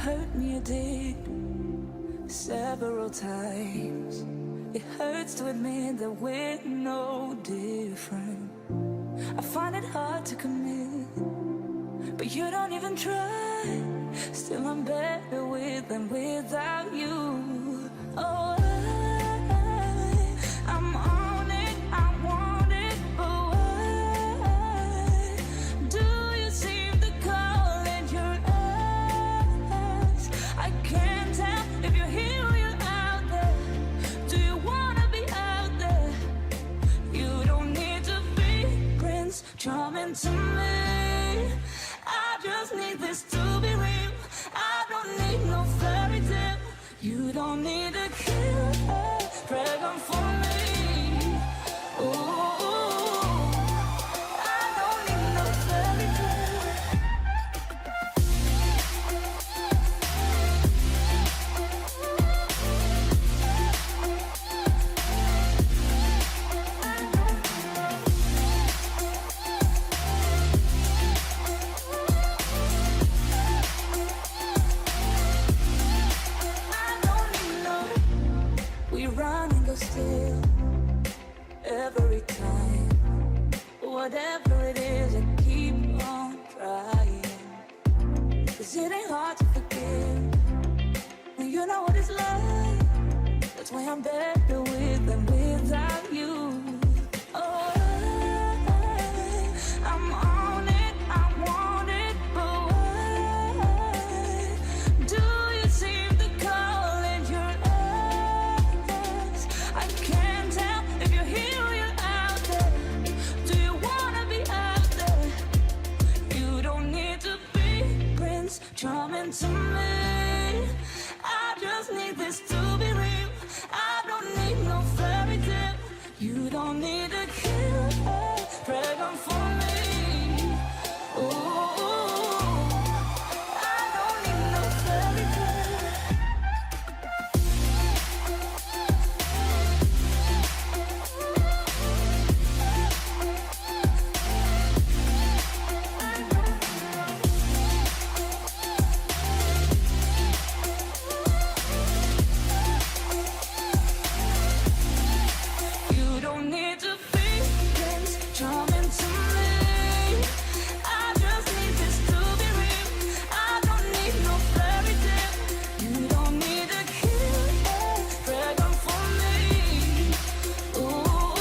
hurt me, you did, several times. It hurts to admit that we're no different. I find it hard to commit, but you don't even try. Still I'm better with than without you. Oh, I'm on it, I want it, but why do you seem to call in your eyes? I can't tell if you're here or you're out there. Do you wanna be out there? You don't need to be Prince Charming to me. I just need this to be real. I don't need no fairy tale. You don't need a killer dragon for me. Ooh, I don't need no fairy tale. Still, every time, whatever it is, I keep on trying. 'Cause it ain't hard to forgive when you know what it's like. That's why I'm better with than without you. Oh, I'm on it, I want it, but why do you seem to call in your eyes? I can't tell if you're here or you're out there. Do you wanna be out there? You don't need to be Prince Charming to me. I just need this to be real. I don't need no fairy tale. You don't need a killer dragon for me. Ooh, I don't need no fairy tale. You don't need to be Prince Charming to me. I just need this to be real. I don't need no fairy tale. You don't need a killer dragon for me. Ooh,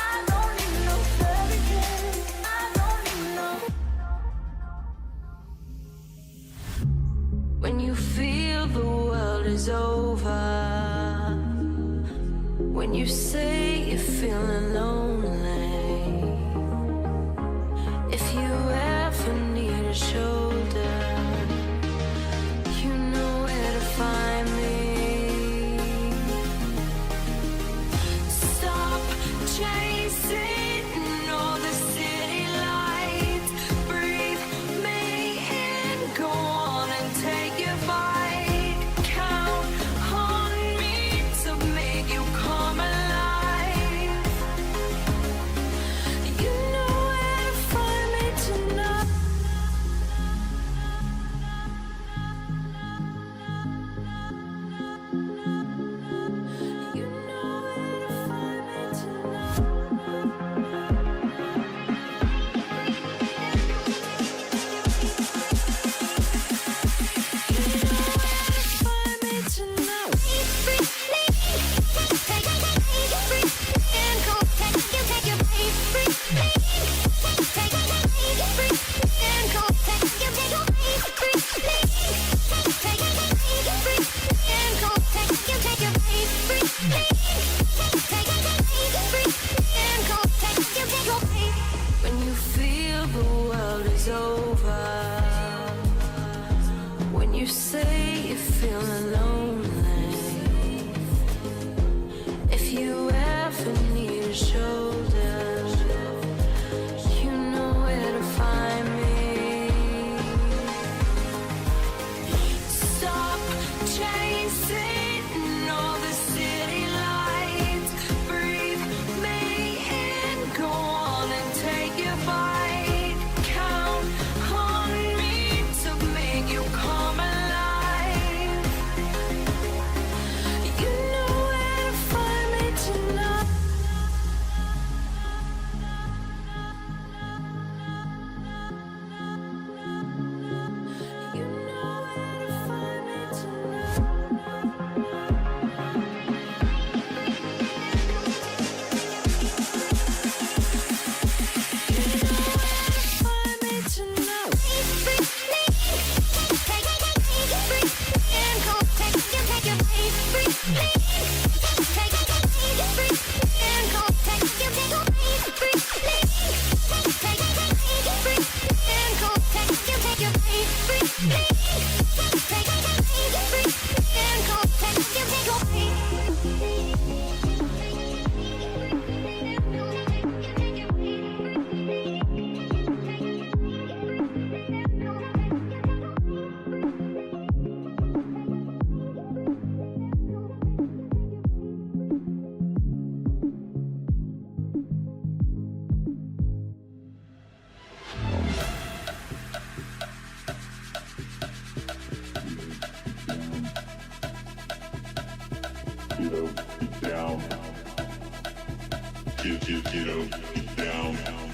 I don't need no fairy tale. I don't need no. When you feel the world is over, when you say you're feeling lonely, if you ever need a shoulder, you know where to find me. Stop chasing all the city lights. Breathe me in, go on and take your bite. Count on me to make you come alive. Get down. Get down.